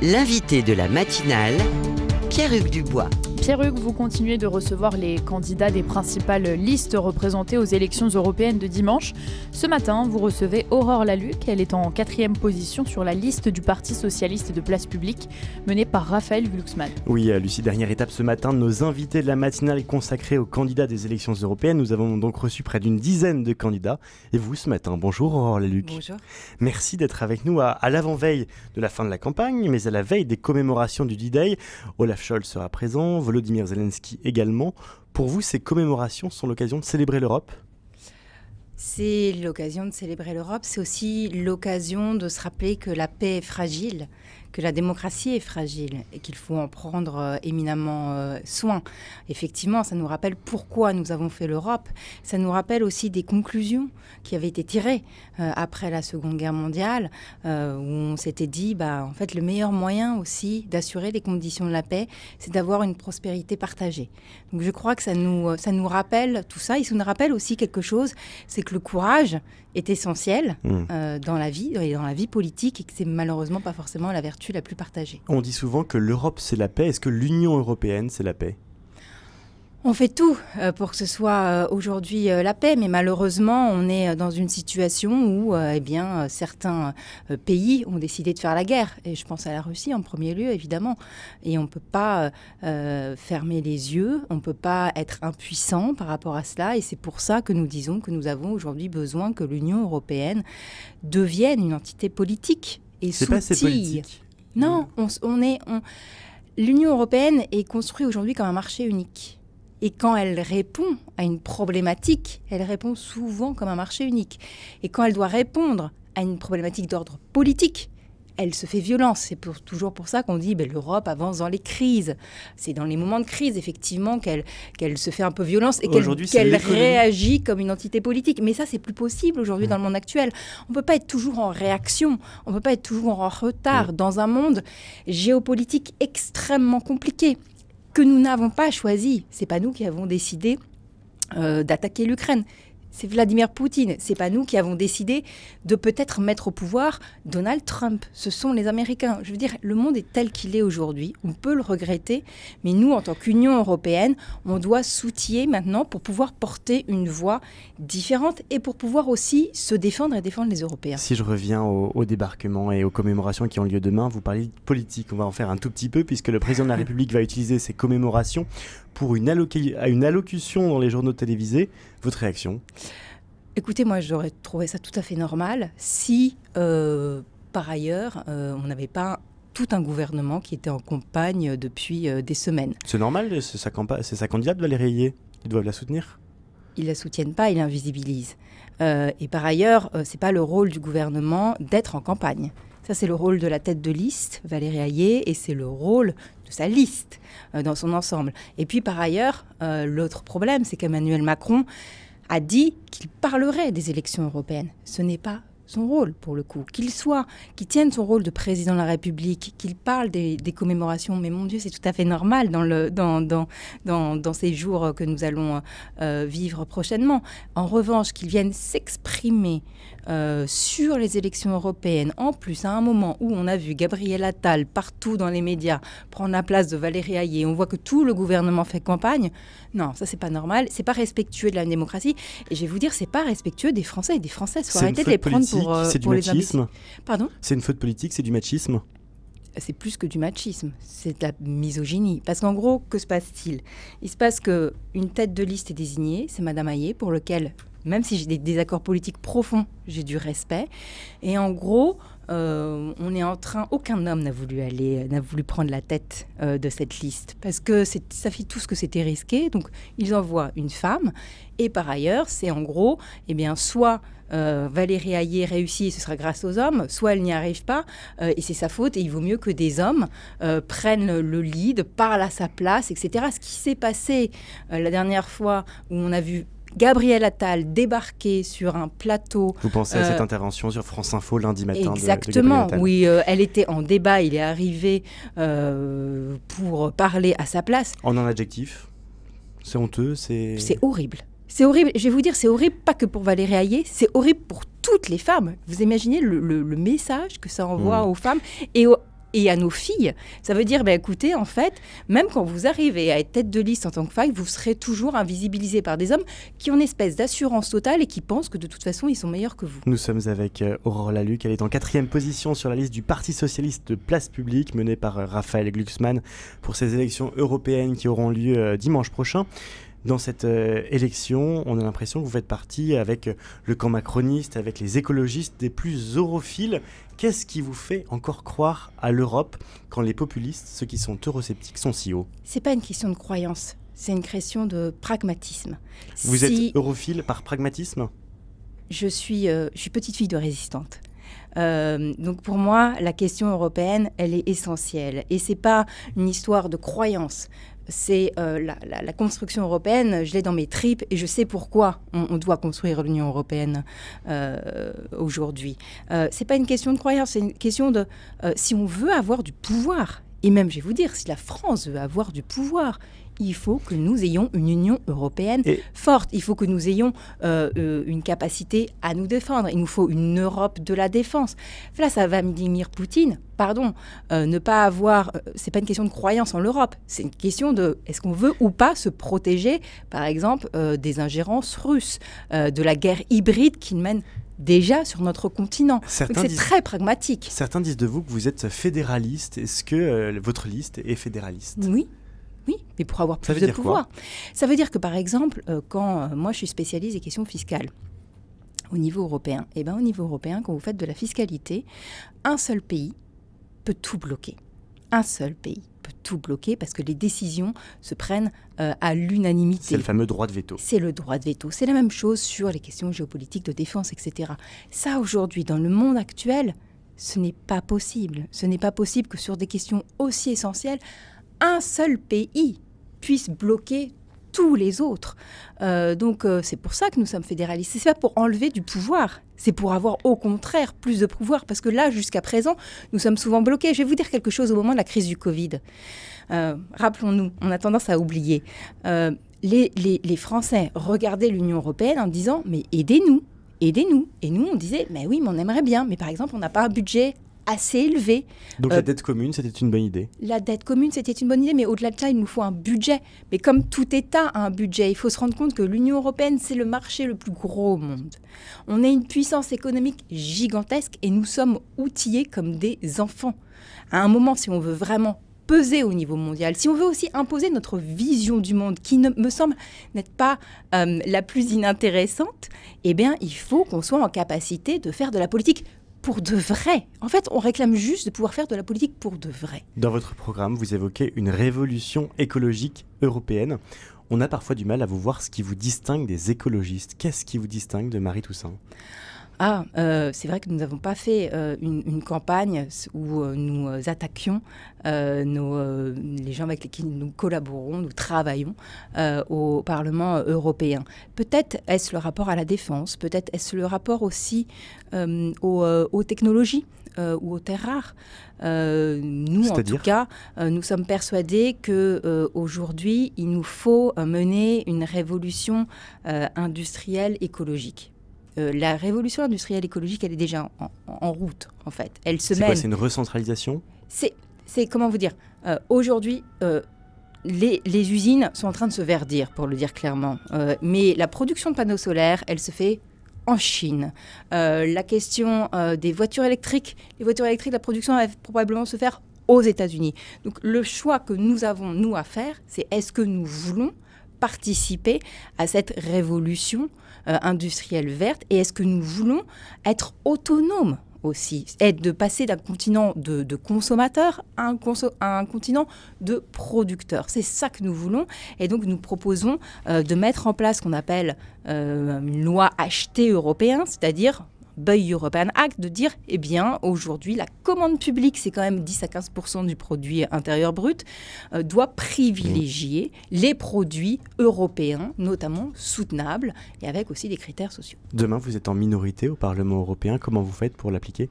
L'invité de la matinale, Pierre-Hugues Dubois. Pierre-Hugues, vous continuez de recevoir les candidats des principales listes représentées aux élections européennes de dimanche. Ce matin, vous recevez Aurore Lalucq. Elle est en 4e position sur la liste du Parti socialiste de place publique, menée par Raphaël Glucksmann. Oui, Lucie, dernière étape ce matin de nos invités de la matinale consacrée aux candidats des élections européennes. Nous avons donc reçu près d'une dizaine de candidats. Et vous, ce matin, bonjour Aurore Lalucq. Bonjour. Merci d'être avec nous à l'avant-veille de la fin de la campagne, mais à la veille des commémorations du D-Day. Olaf Scholz sera présent, Volodymyr Zelensky également. Pour vous, ces commémorations sont l'occasion de célébrer l'Europe ? C'est l'occasion de célébrer l'Europe, c'est aussi l'occasion de se rappeler que la paix est fragile, que la démocratie est fragile et qu'il faut en prendre éminemment soin. Effectivement, ça nous rappelle pourquoi nous avons fait l'Europe. Ça nous rappelle aussi des conclusions qui avaient été tirées après la Seconde Guerre mondiale, où on s'était dit, en fait, le meilleur moyen aussi d'assurer les conditions de la paix, c'est d'avoir une prospérité partagée. Donc je crois que ça nous rappelle tout ça. Et ça nous rappelle aussi quelque chose, c'est que le courage est essentiel dans la vie et dans la vie politique et que c'est malheureusement pas forcément la vertu la plus partagée. On dit souvent que l'Europe c'est la paix. Est-ce que l'Union européenne c'est la paix ? On fait tout pour que ce soit aujourd'hui la paix, mais malheureusement, on est dans une situation où certains pays ont décidé de faire la guerre. Et je pense à la Russie en premier lieu, évidemment. Et on ne peut pas fermer les yeux, on ne peut pas être impuissant par rapport à cela. Et c'est pour ça que nous disons que nous avons aujourd'hui besoin que l'Union européenne devienne une entité politique et c'est pas assez politique. Non, l'Union européenne est construite aujourd'hui comme un marché unique. Et quand elle répond à une problématique, elle répond souvent comme un marché unique. Et quand elle doit répondre à une problématique d'ordre politique, elle se fait violence. C'est toujours pour ça qu'on dit l'Europe avance dans les crises. C'est dans les moments de crise, effectivement, qu'elle se fait un peu violence et qu'elle réagit comme une entité politique. Mais ça, c'est plus possible aujourd'hui dans le monde actuel. On ne peut pas être toujours en réaction, on ne peut pas être toujours en retard dans un monde géopolitique extrêmement compliqué que nous n'avons pas choisi. C'est pas nous qui avons décidé d'attaquer l'Ukraine. C'est Vladimir Poutine. C'est pas nous qui avons décidé de peut-être mettre au pouvoir Donald Trump. Ce sont les Américains. Je veux dire, le monde est tel qu'il est aujourd'hui. On peut le regretter, mais nous, en tant qu'Union européenne, on doit s'outiller maintenant pour pouvoir porter une voix différente et pour pouvoir aussi se défendre et défendre les Européens. Si je reviens au débarquement et aux commémorations qui ont lieu demain, vous parlez de politique. On va en faire un tout petit peu puisque le président de la République va utiliser ces commémorations pour une allocution dans les journaux télévisés. Votre réaction ? Écoutez, moi, j'aurais trouvé ça tout à fait normal si, par ailleurs, on n'avait pas tout un gouvernement qui était en campagne depuis des semaines. C'est normal, c'est sa candidate Valérie Ayé. Ils doivent la soutenir ? Ils ne la soutiennent pas, ils l'invisibilisent. Et par ailleurs, ce n'est pas le rôle du gouvernement d'être en campagne. Ça, c'est le rôle de la tête de liste, Valérie Ayé, et c'est le rôle de sa liste dans son ensemble. Et puis, par ailleurs, l'autre problème, c'est qu'Emmanuel Macron a dit qu'il parlerait des élections européennes. Ce n'est pas son rôle, pour le coup. Qu'il tienne son rôle de président de la République, qu'il parle des commémorations. Mais mon Dieu, c'est tout à fait normal dans ces jours que nous allons vivre prochainement. En revanche, qu'il vienne s'exprimer sur les élections européennes, en plus, à un moment où on a vu Gabriel Attal partout dans les médias prendre la place de Valérie Ayé, on voit que tout le gouvernement fait campagne. Non, ça, c'est pas normal. C'est pas respectueux de la démocratie. Et je vais vous dire, c'est pas respectueux des Français et des Françaises. Faut arrêter de les prendre c'est du machisme. Pardon ? C'est une faute politique, c'est du machisme. C'est plus que du machisme, c'est de la misogynie. Parce qu'en gros, que se passe-t-il ? Il se passe qu'une tête de liste est désignée, c'est Madame Ayé, pour lequel, même si j'ai des désaccords politiques profonds, j'ai du respect. Et en gros, aucun homme n'a voulu prendre la tête de cette liste. Parce que ça fait tout ce que c'était risqué. Donc, ils envoient une femme. Et par ailleurs, c'est en gros, soit Valérie Ayé réussit et ce sera grâce aux hommes, soit elle n'y arrive pas et c'est sa faute et il vaut mieux que des hommes prennent le lead, parlent à sa place, etc. Ce qui s'est passé la dernière fois où on a vu Gabriel Attal débarquer sur un plateau. Vous pensez à cette intervention sur France Info lundi matin? Exactement, de oui, elle était en débat, il est arrivé pour parler à sa place. En un adjectif, c'est honteux, c'est... C'est horrible. C'est horrible, je vais vous dire, c'est horrible pas que pour Valérie Ayé, c'est horrible pour toutes les femmes. Vous imaginez le message que ça envoie aux femmes et et à nos filles. Ça veut dire, écoutez, en fait, même quand vous arrivez à être tête de liste en tant que femme, vous serez toujours invisibilisé par des hommes qui ont une espèce d'assurance totale et qui pensent que de toute façon, ils sont meilleurs que vous. Nous sommes avec Aurore Lalucq. Elle est en 4e position sur la liste du Parti socialiste de Place Publique, menée par Raphaël Glucksmann pour ces élections européennes qui auront lieu dimanche prochain. Dans cette élection, on a l'impression que vous faites partie avec le camp macroniste, avec les écologistes des plus europhiles. Qu'est-ce qui vous fait encore croire à l'Europe quand les populistes, ceux qui sont eurosceptiques, sont si hauts ? C'est pas une question de croyance, c'est une question de pragmatisme. Vous êtes europhile par pragmatisme ? Je suis petite fille de résistante. Donc pour moi, la question européenne, elle est essentielle. Et c'est pas une histoire de croyance. C'est la construction européenne, je l'ai dans mes tripes et je sais pourquoi on doit construire l'Union européenne aujourd'hui. C'est pas une question de croyance, c'est une question de si on veut avoir du pouvoir, et même je vais vous dire, si la France veut avoir du pouvoir, il faut que nous ayons une Union européenne forte. Il faut que nous ayons une capacité à nous défendre. Il nous faut une Europe de la défense. Là, ça va Vladimir Poutine. Pardon, ne pas avoir... c'est pas une question de croyance en l'Europe. C'est une question de est-ce qu'on veut ou pas se protéger, par exemple, des ingérences russes, de la guerre hybride qu'ils mènent déjà sur notre continent. Donc c'est très pragmatique. Certains disent de vous que vous êtes fédéraliste. Est-ce que votre liste est fédéraliste ? Oui, mais pour avoir plus de pouvoir. Ça veut dire que, par exemple, quand moi je suis spécialiste des questions fiscales au niveau européen, au niveau européen, quand vous faites de la fiscalité, un seul pays peut tout bloquer. Un seul pays peut tout bloquer parce que les décisions se prennent à l'unanimité. C'est le fameux droit de veto. C'est le droit de veto. C'est la même chose sur les questions géopolitiques, de défense, etc. Ça, aujourd'hui, dans le monde actuel, ce n'est pas possible. Ce n'est pas possible que sur des questions aussi essentielles, un seul pays puisse bloquer tous les autres. Donc c'est pour ça que nous sommes fédéralistes. C'est pas pour enlever du pouvoir, c'est pour avoir au contraire plus de pouvoir. Parce que là, jusqu'à présent, nous sommes souvent bloqués. Je vais vous dire quelque chose au moment de la crise du Covid. Rappelons-nous, on a tendance à oublier. Les Français regardaient l'Union européenne en disant « mais aidez-nous, aidez-nous ». Et nous, on disait « mais oui, mais on aimerait bien, mais par exemple, on n'a pas un budget assez élevé. » Donc la dette commune, c'était une bonne idée. La dette commune, c'était une bonne idée, mais au-delà de ça, il nous faut un budget. Mais comme tout État a un budget, il faut se rendre compte que l'Union européenne, c'est le marché le plus gros au monde. On est une puissance économique gigantesque et nous sommes outillés comme des enfants. À un moment, si on veut vraiment peser au niveau mondial, si on veut aussi imposer notre vision du monde, qui me semble n'être pas la plus inintéressante, eh bien, il faut qu'on soit en capacité de faire de la politique pour de vrai. En fait, on réclame juste de pouvoir faire de la politique pour de vrai. Dans votre programme, vous évoquez une révolution écologique européenne. On a parfois du mal à vous voir ce qui vous distingue des écologistes. Qu'est-ce qui vous distingue de Marie Toussaint ? C'est vrai que nous n'avons pas fait une campagne où nous attaquions les gens avec lesquels nous collaborons, nous travaillons au Parlement européen. Peut-être est-ce le rapport à la défense, peut-être est-ce le rapport aussi aux technologies ou aux terres rares. Nous, en tout cas, nous sommes persuadés qu'aujourd'hui, il nous faut mener une révolution industrielle écologique. La révolution industrielle écologique, elle est déjà en route, en fait. Elle se mène. C'est quoi, c'est une recentralisation ? C'est comment vous dire, aujourd'hui, les usines sont en train de se verdir, pour le dire clairement. Mais la production de panneaux solaires, elle se fait en Chine. La question des voitures électriques, la production va probablement se faire aux États-Unis. Donc le choix que nous avons, nous, à faire, c'est est-ce que nous voulons participer à cette révolution industrielle verte et est-ce que nous voulons être autonomes aussi, de passer d'un continent de consommateurs à un continent de producteurs. C'est ça que nous voulons et donc nous proposons de mettre en place ce qu'on appelle une loi achetée européenne, c'est-à-dire Buy European Act, de dire, eh bien, aujourd'hui, la commande publique, c'est quand même 10 à 15% du produit intérieur brut, doit privilégier les produits européens, notamment soutenables, et avec aussi des critères sociaux. Demain, vous êtes en minorité au Parlement européen. Comment vous faites pour l'appliquer ?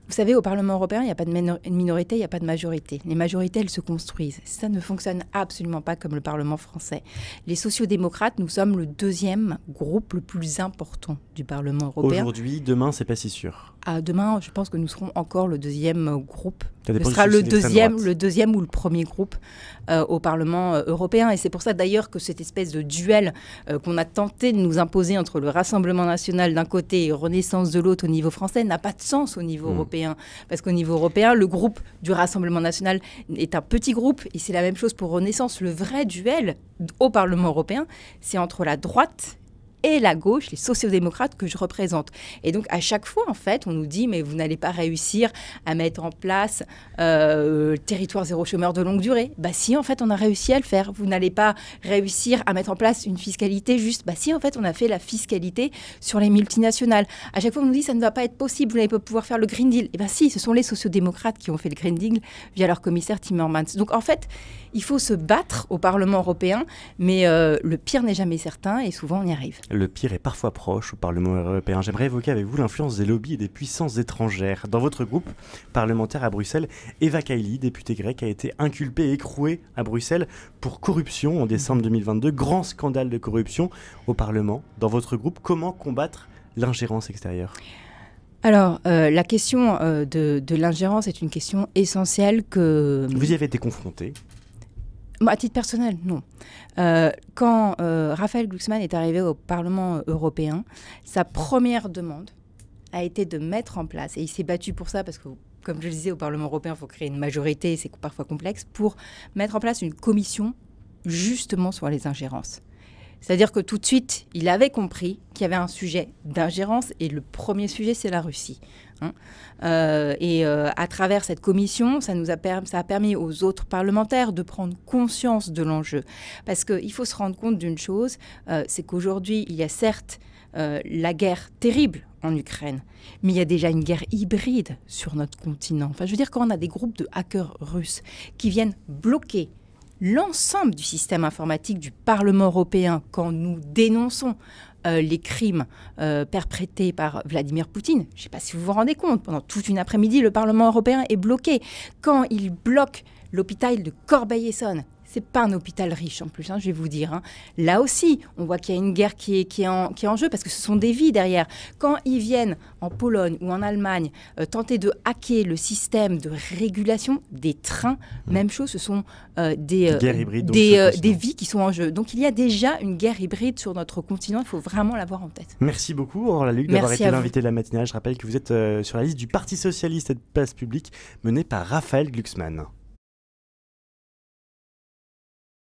Vous savez, au Parlement européen, il n'y a pas de minorité, il n'y a pas de majorité. Les majorités, elles se construisent. Ça ne fonctionne absolument pas comme le Parlement français. Les sociodémocrates, nous sommes le deuxième groupe le plus important du Parlement européen. Aujourd'hui, demain, c'est pas si sûr. Demain, je pense que nous serons encore le deuxième groupe. Ça Ce dépend sera du souci d'extrême droite. le deuxième ou le premier groupe au Parlement européen. Et c'est pour ça d'ailleurs que cette espèce de duel qu'on a tenté de nous imposer entre le Rassemblement national d'un côté et Renaissance de l'autre au niveau français n'a pas de sens au niveau européen. Parce qu'au niveau européen, le groupe du Rassemblement national est un petit groupe et c'est la même chose pour Renaissance. Le vrai duel au Parlement européen, c'est entre la droite et la gauche, les sociodémocrates que je représente. Et donc, à chaque fois, en fait, on nous dit « mais vous n'allez pas réussir à mettre en place le territoire zéro chômeur de longue durée ». Bah si, en fait, on a réussi à le faire. Vous n'allez pas réussir à mettre en place une fiscalité juste. Bah si, en fait, on a fait la fiscalité sur les multinationales. À chaque fois, on nous dit « ça ne va pas être possible, vous n'allez pas pouvoir faire le Green Deal ». Et bien si, ce sont les sociodémocrates qui ont fait le Green Deal via leur commissaire Timmermans. Donc, en fait, il faut se battre au Parlement européen, mais le pire n'est jamais certain et souvent, on y arrive. Le pire est parfois proche au Parlement européen. J'aimerais évoquer avec vous l'influence des lobbies et des puissances étrangères. Dans votre groupe parlementaire à Bruxelles, Eva Kaili, députée grecque, a été inculpée et écrouée à Bruxelles pour corruption en décembre 2022. Grand scandale de corruption au Parlement. Dans votre groupe, comment combattre l'ingérence extérieure ? Alors, la question de l'ingérence est une question essentielle que... Vous y avez été confronté ? À titre personnel, non. Quand Raphaël Glucksmann est arrivé au Parlement européen, sa première demande a été de mettre en place, et il s'est battu pour ça parce que, comme je le disais, au Parlement européen, il faut créer une majorité, c'est parfois complexe, pour mettre en place une commission justement sur les ingérences. C'est-à-dire que tout de suite, il avait compris qu'il y avait un sujet d'ingérence et le premier sujet, c'est la Russie. À travers cette commission, ça a permis aux autres parlementaires de prendre conscience de l'enjeu. Parce qu'il faut se rendre compte d'une chose, c'est qu'aujourd'hui, il y a certes la guerre terrible en Ukraine, mais il y a déjà une guerre hybride sur notre continent. Enfin, je veux dire, quand on a des groupes de hackers russes qui viennent bloquer l'ensemble du système informatique du Parlement européen quand nous dénonçons les crimes perprétés par Vladimir Poutine. Je ne sais pas si vous vous rendez compte, pendant toute une après-midi, le Parlement européen est bloqué. Quand il bloque l'hôpital de Corbeil-Essonnes, c'est pas un hôpital riche en plus, je vais vous dire. Là aussi, on voit qu'il y a une guerre qui est en jeu parce que ce sont des vies derrière. Quand ils viennent en Pologne ou en Allemagne tenter de hacker le système de régulation des trains, même chose, ce sont des vies qui sont en jeu. Donc il y a déjà une guerre hybride sur notre continent, il faut vraiment l'avoir en tête. Merci beaucoup, Aurore Lalucq, d'avoir été l'invité de la matinale. Je rappelle que vous êtes sur la liste du Parti socialiste et de Place publique menée par Raphaël Glucksmann.